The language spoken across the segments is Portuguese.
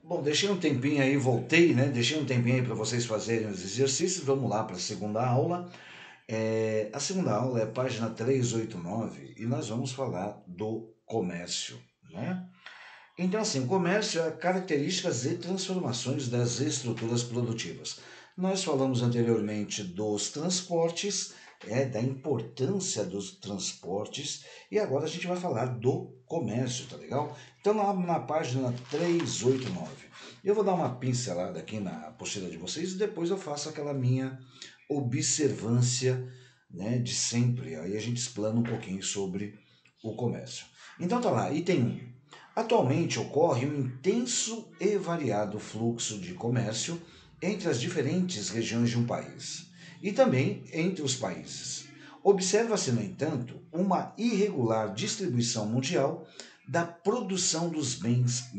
Bom, deixei um tempinho aí, voltei, né? Deixei um tempinho aí para vocês fazerem os exercícios. Vamos lá para a segunda aula. A segunda aula é página 389 e nós vamos falar do comércio, né? Então, assim, o comércio é características e transformações das estruturas produtivas. Nós falamos anteriormente dos transportes, da importância dos transportes, e agora a gente vai falar do comércio, tá legal? Então, lá na página 389, eu vou dar uma pincelada aqui na apostila de vocês e depois eu faço aquela minha observância, né, de sempre. Aí a gente explana um pouquinho sobre o comércio. Então, tá lá, item 1. Atualmente ocorre um intenso e variado fluxo de comércio entre as diferentes regiões de um país e também entre os países. Observa-se, no entanto, uma irregular distribuição mundial da produção dos bens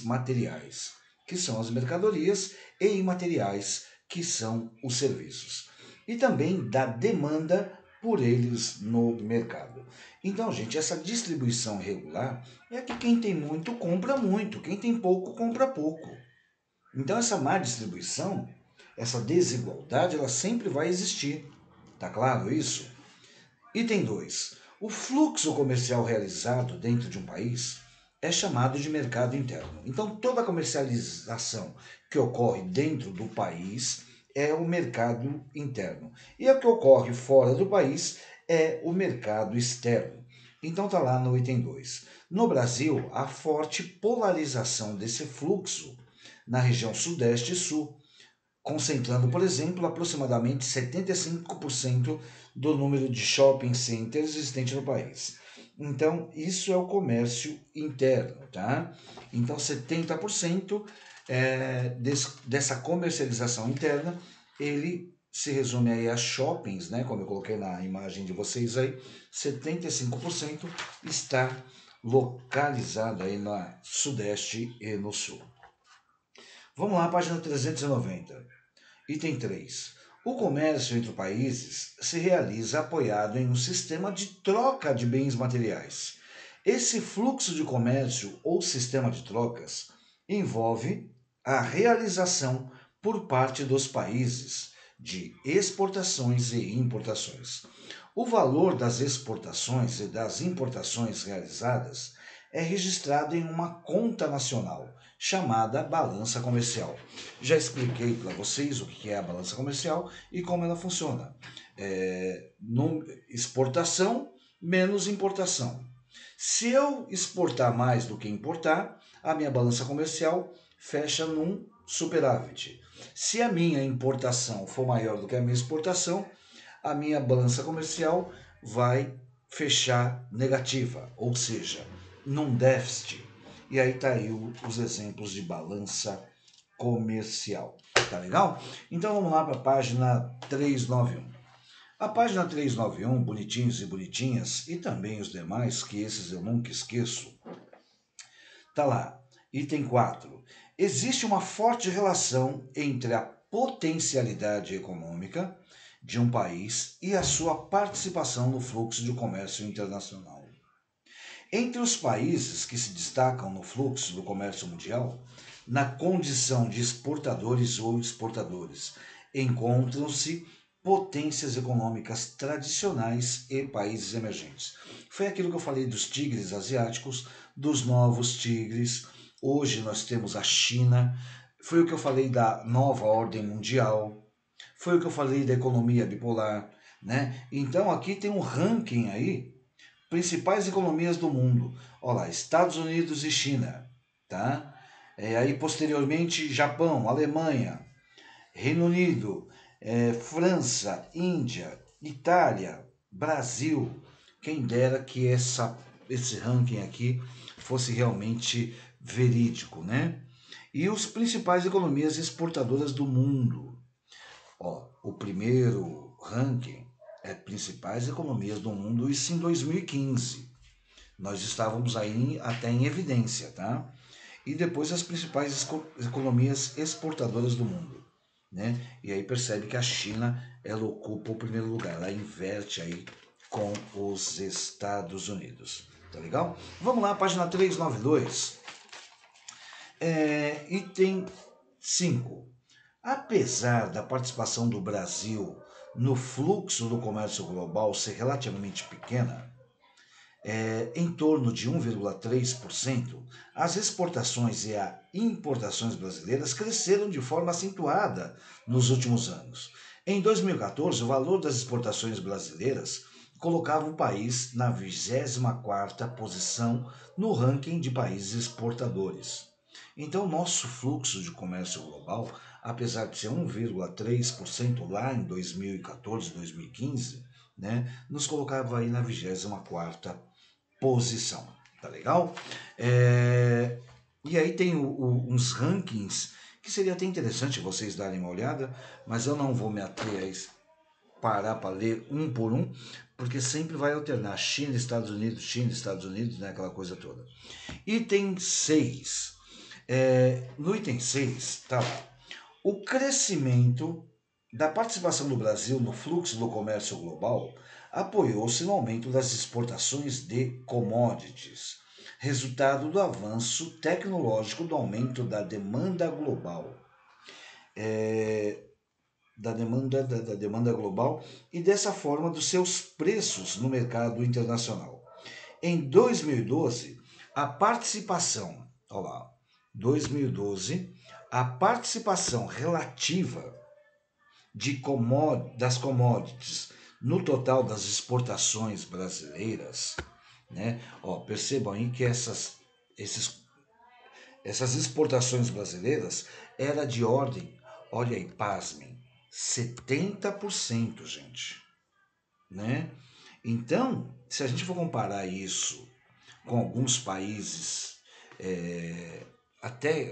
materiais, que são as mercadorias, e imateriais, que são os serviços, e também da demanda por eles no mercado. Então, gente, essa distribuição irregular é que quem tem muito compra muito, quem tem pouco compra pouco. Então, essa má distribuição, essa desigualdade, ela sempre vai existir. Tá claro isso? Item 2. O fluxo comercial realizado dentro de um país é chamado de mercado interno. Então, toda a comercialização que ocorre dentro do país é o mercado interno. E o que ocorre fora do país é o mercado externo. Então, está lá no item 2. No Brasil, há forte polarização desse fluxo na região Sudeste e Sul, concentrando, por exemplo, aproximadamente 75% do número de shopping centers existentes no país. Então, isso é o comércio interno, tá? Então, 70% dessa comercialização interna, ele se resume aí a shoppings, né? Como eu coloquei na imagem de vocês aí, 75% está localizado aí na Sudeste e no Sul. Vamos lá, página 390. Item 3. O comércio entre países se realiza apoiado em um sistema de troca de bens materiais. Esse fluxo de comércio ou sistema de trocas envolve a realização por parte dos países de exportações e importações. O valor das exportações e das importações realizadas é registrado em uma conta nacional chamada balança comercial. Já expliquei para vocês o que é a balança comercial e como ela funciona. Exportação menos importação. Se eu exportar mais do que importar, a minha balança comercial fecha num superávit. Se a minha importação for maior do que a minha exportação, a minha balança comercial vai fechar negativa, ou seja, num déficit. E aí tá aí os exemplos de balança comercial. Tá legal? Então vamos lá para a página 391. A página 391, bonitinhos e bonitinhas, e também os demais, que esses eu nunca esqueço, tá lá. Item 4. Existe uma forte relação entre a potencialidade econômica de um país e a sua participação no fluxo de comércio internacional. Entre os países que se destacam no fluxo do comércio mundial, na condição de exportadores ou exportadores, encontram-se potências econômicas tradicionais e países emergentes. Foi aquilo que eu falei dos tigres asiáticos, dos novos tigres. Hoje nós temos a China. Foi o que eu falei da nova ordem mundial. Foi o que eu falei da economia bipolar, né? Então aqui tem um ranking aí, principais economias do mundo. Olha lá, Estados Unidos e China, tá? Aí posteriormente Japão, Alemanha, Reino Unido, França, Índia, Itália, Brasil. Quem dera que esse ranking aqui fosse realmente verídico, né? E os principais economias exportadoras do mundo. Ó, o primeiro ranking é principais economias do mundo, isso em 2015. Nós estávamos aí até em evidência, tá? E depois as principais economias exportadoras do mundo, né? E aí percebe que a China, ela ocupa o primeiro lugar, ela inverte aí com os Estados Unidos, tá legal? Vamos lá, página 392. Item 5. Apesar da participação do Brasil no fluxo do comércio global ser relativamente pequena, em torno de 1,3%, as exportações e as importações brasileiras cresceram de forma acentuada nos últimos anos. Em 2014, o valor das exportações brasileiras colocava o país na 24ª posição no ranking de países exportadores. Então, nosso fluxo de comércio global, apesar de ser 1,3% lá em 2014, 2015, né, nos colocava aí na 24ª posição. Tá legal? E aí tem uns rankings que seria até interessante vocês darem uma olhada, mas eu não vou me ater a parar para ler um por um, porque sempre vai alternar China, Estados Unidos, né, aquela coisa toda. Item 6. No item 6, tá lá. O crescimento da participação do Brasil no fluxo do comércio global apoiou-se no aumento das exportações de commodities, resultado do avanço tecnológico do aumento da demanda global. Da demanda global e dessa forma dos seus preços no mercado internacional. Em 2012, a participação, olha lá, 2012, a participação relativa das commodities no total das exportações brasileiras, né? Percebam aí que essas exportações brasileiras era de ordem, olha aí, pasmem, 70%, gente, né? Então, se a gente for comparar isso com alguns países,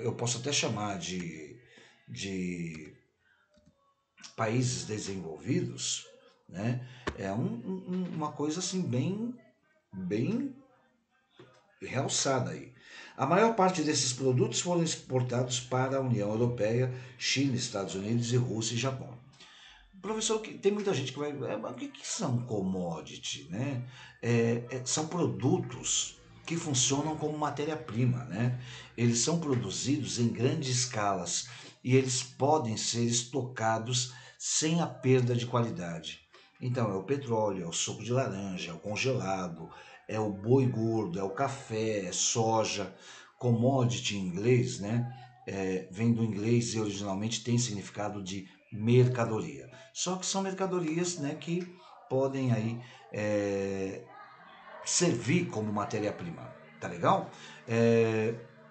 eu posso até chamar de países desenvolvidos, né? É uma coisa assim bem realçada aí. A maior parte desses produtos foram exportados para a União Europeia, China, Estados Unidos e Rússia e Japão. Professor, tem muita gente que vai... Mas o que são commodity, né? São produtos que funcionam como matéria-prima, né? Eles são produzidos em grandes escalas e eles podem ser estocados sem a perda de qualidade. Então, é o petróleo, é o suco de laranja, é o congelado, é o boi gordo, é o café, é soja. Commodity em inglês, né? Vem do inglês e originalmente tem significado de mercadoria. Só que são mercadorias, né, que podem aí servir como matéria-prima. Tá legal?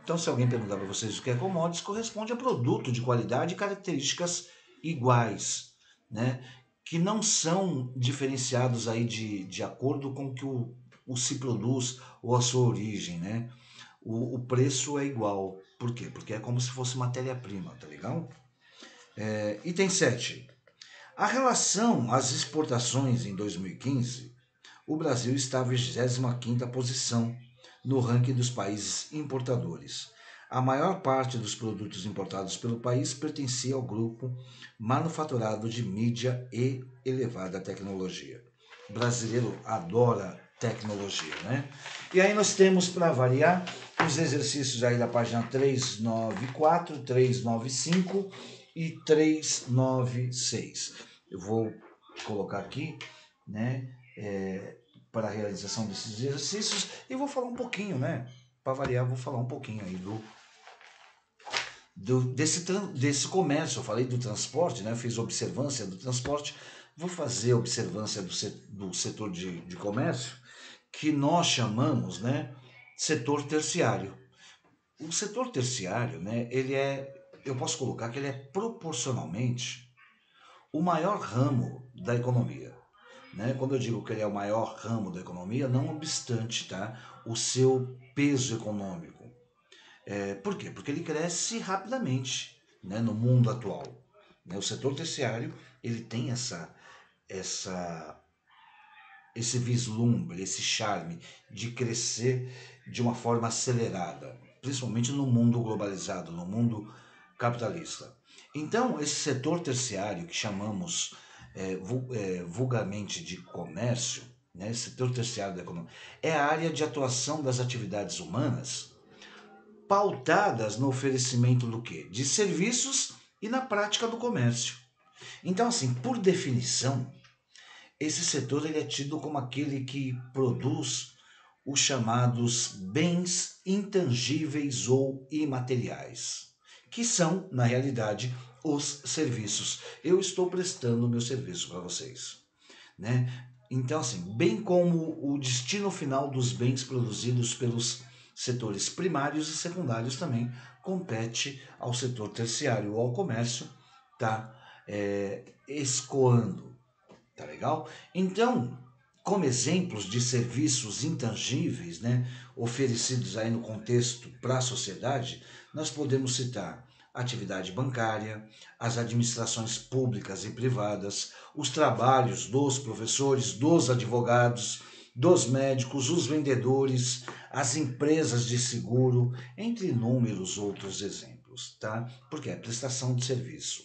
Então, se alguém perguntar para vocês o que é commodities, corresponde a produto de qualidade e características iguais, né? Que não são diferenciados aí de acordo com o que o se produz ou a sua origem, né? O preço é igual. Por quê? Porque é como se fosse matéria-prima, tá legal? Item 7. A relação às exportações em 2015, o Brasil está à 25ª posição no ranking dos países importadores. A maior parte dos produtos importados pelo país pertencia ao grupo manufaturado de mídia e elevada tecnologia. O brasileiro adora tecnologia, né? E aí nós temos, para variar, os exercícios aí da página 394, 395 e 396. Eu vou colocar aqui, né, para a realização desses exercícios e vou falar um pouquinho, né, para variar, vou falar um pouquinho aí desse comércio. Eu falei do transporte, né, fiz observância do transporte, vou fazer observância do setor de comércio, que nós chamamos, né, setor terciário. O setor terciário, né, eu posso colocar que ele é proporcionalmente o maior ramo da economia, né? Quando eu digo que ele é o maior ramo da economia, não obstante, tá, o seu peso econômico. Por quê? Porque ele cresce rapidamente, né, no mundo atual, né? O setor terciário ele tem esse vislumbre, esse charme de crescer de uma forma acelerada, principalmente no mundo globalizado, no mundo capitalista. Então, esse setor terciário, que chamamos vulgarmente de comércio, né, setor terciário da economia, é a área de atuação das atividades humanas pautadas no oferecimento do quê? De serviços e na prática do comércio. Então, assim, por definição, esse setor ele é tido como aquele que produz os chamados bens intangíveis ou imateriais, que são, na realidade, os serviços. Eu estou prestando o meu serviço para vocês, né? Então, assim, bem como o destino final dos bens produzidos pelos setores primários e secundários também compete ao setor terciário ou ao comércio, tá escoando, tá legal? Então, como exemplos de serviços intangíveis, né, oferecidos aí no contexto para a sociedade, nós podemos citar a atividade bancária, as administrações públicas e privadas, os trabalhos dos professores, dos advogados, dos médicos, os vendedores, as empresas de seguro, entre inúmeros outros exemplos, tá? Porque é prestação de serviço.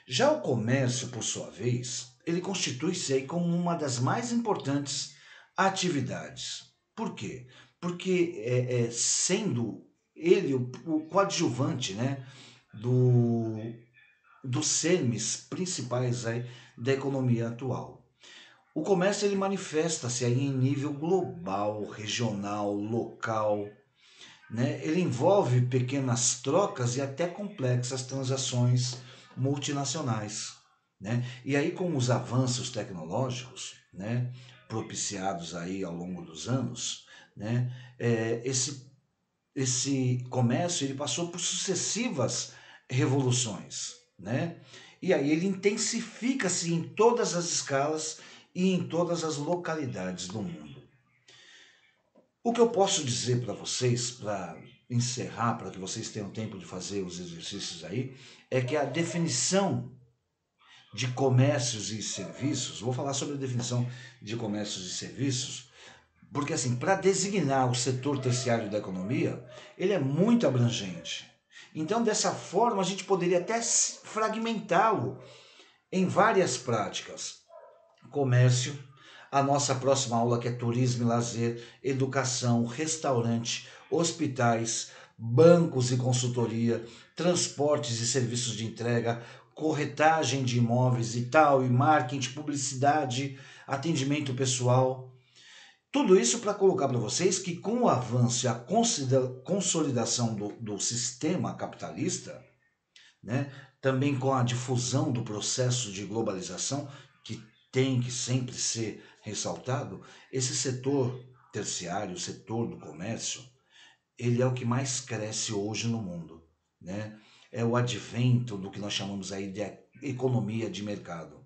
Já o comércio, por sua vez, ele constitui-se aí como uma das mais importantes atividades. Por quê? Porque sendo ele o coadjuvante, né, do, dos cernes principais aí da economia atual. O comércio ele manifesta-se aí em nível global, regional, local, né? Ele envolve pequenas trocas e até complexas transações multinacionais, né? E aí com os avanços tecnológicos, né, propiciados aí ao longo dos anos, né, esse comércio ele passou por sucessivas revoluções, né? E aí ele intensifica-se em todas as escalas e em todas as localidades do mundo. O que eu posso dizer para vocês, para encerrar, para que vocês tenham tempo de fazer os exercícios aí, é que a definição de comércios e serviços, vou falar sobre a definição de comércios e serviços, porque assim, para designar o setor terciário da economia, ele é muito abrangente. Então, dessa forma, a gente poderia até fragmentá-lo em várias práticas. Comércio, a nossa próxima aula que é turismo e lazer, educação, restaurante, hospitais, bancos e consultoria, transportes e serviços de entrega, corretagem de imóveis e tal, e marketing, publicidade, atendimento pessoal. Tudo isso para colocar para vocês que com o avanço e a consolidação do sistema capitalista, né, também com a difusão do processo de globalização, que tem que sempre ser ressaltado, esse setor terciário, o setor do comércio, ele é o que mais cresce hoje no mundo, né? É o advento do que nós chamamos aí de economia de mercado,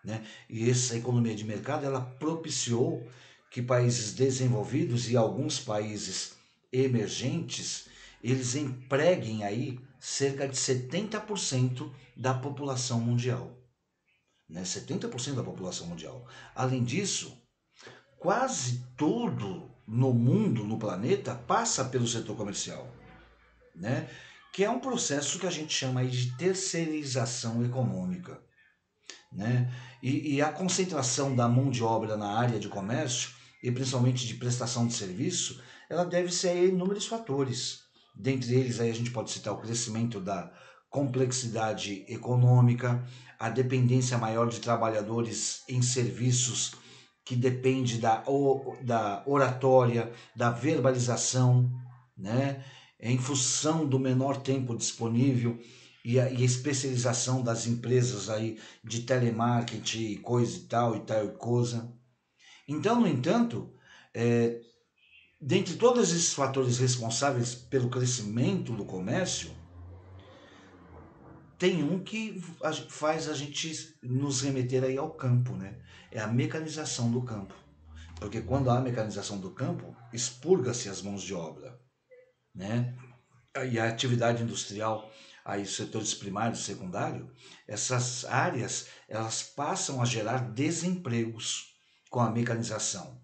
né? E essa economia de mercado, ela propiciou que países desenvolvidos e alguns países emergentes, eles empreguem aí cerca de 70% da população mundial, né? 70% da população mundial. Além disso, quase tudo no mundo, no planeta, passa pelo setor comercial, né? Que é um processo que a gente chama aí de terceirização econômica, né? E a concentração da mão de obra na área de comércio, e principalmente de prestação de serviço, ela deve ser a inúmeros fatores. Dentre eles, aí a gente pode citar o crescimento da complexidade econômica, a dependência maior de trabalhadores em serviços que depende da oratória, da verbalização, né? Em função do menor tempo disponível e a especialização das empresas aí de telemarketing e coisa e tal e coisa. Então, no entanto, dentre todos esses fatores responsáveis pelo crescimento do comércio, tem um que faz a gente nos remeter aí ao campo, né? É a mecanização do campo. Porque quando há mecanização do campo, expurga-se as mãos de obra, né? E a atividade industrial, aí os setores primário e secundário, essas áreas elas passam a gerar desempregos com a mecanização,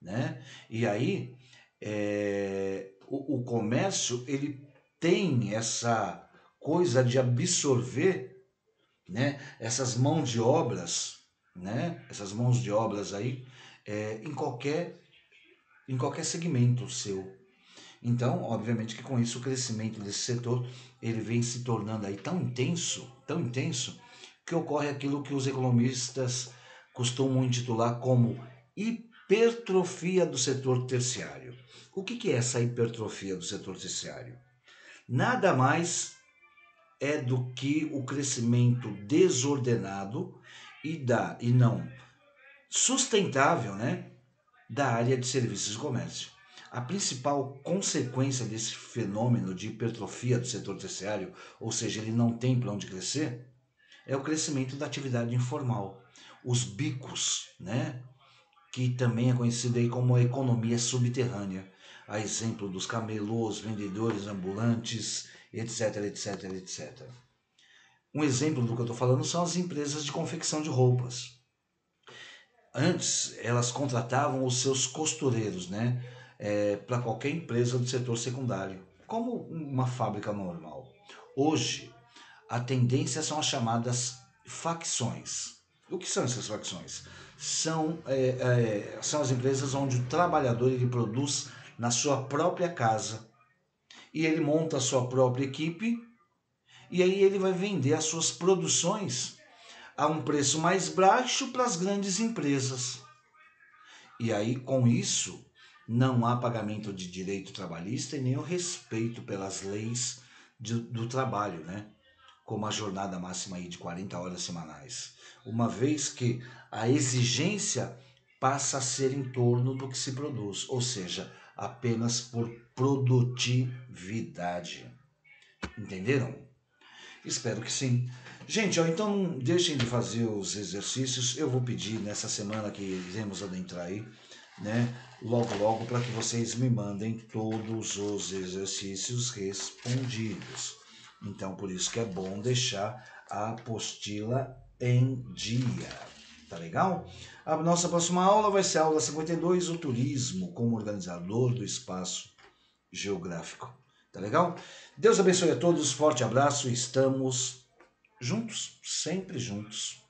né? E aí o comércio ele tem essa coisa de absorver, né, essas mãos de obras, né, essas mãos de obras aí em qualquer segmento seu. Então, obviamente que com isso o crescimento desse setor ele vem se tornando aí tão intenso, que ocorre aquilo que os economistas costumam intitular como hipertrofia do setor terciário. O que é essa hipertrofia do setor terciário? Nada mais é do que o crescimento desordenado e não sustentável, né, da área de serviços e comércio. A principal consequência desse fenômeno de hipertrofia do setor terciário, ou seja, ele não tem para onde crescer, é o crescimento da atividade informal, os bicos, né, que também é conhecido aí como a economia subterrânea, a exemplo dos camelôs, vendedores ambulantes, etc, etc, etc. Um exemplo do que eu estou falando são as empresas de confecção de roupas. Antes, elas contratavam os seus costureiros, né, para qualquer empresa do setor secundário, como uma fábrica normal. Hoje, a tendência são as chamadas facções. O que são essas facções? São as empresas onde o trabalhador ele produz na sua própria casa e ele monta a sua própria equipe e aí ele vai vender as suas produções a um preço mais baixo para as grandes empresas. E aí, com isso, não há pagamento de direito trabalhista e nem o respeito pelas leis do trabalho, né? Como a jornada máxima aí de 40 horas semanais. Uma vez que a exigência passa a ser em torno do que se produz, ou seja, apenas por produtividade. Entenderam? Espero que sim. Gente, ó, então não deixem de fazer os exercícios. Eu vou pedir nessa semana que iremos adentrar aí, né? Logo, para que vocês me mandem todos os exercícios respondidos. Então, por isso que é bom deixar a apostila em dia. Tá legal? A nossa próxima aula vai ser a aula 52, o turismo como organizador do espaço geográfico. Tá legal? Deus abençoe a todos, forte abraço, estamos juntos, sempre juntos.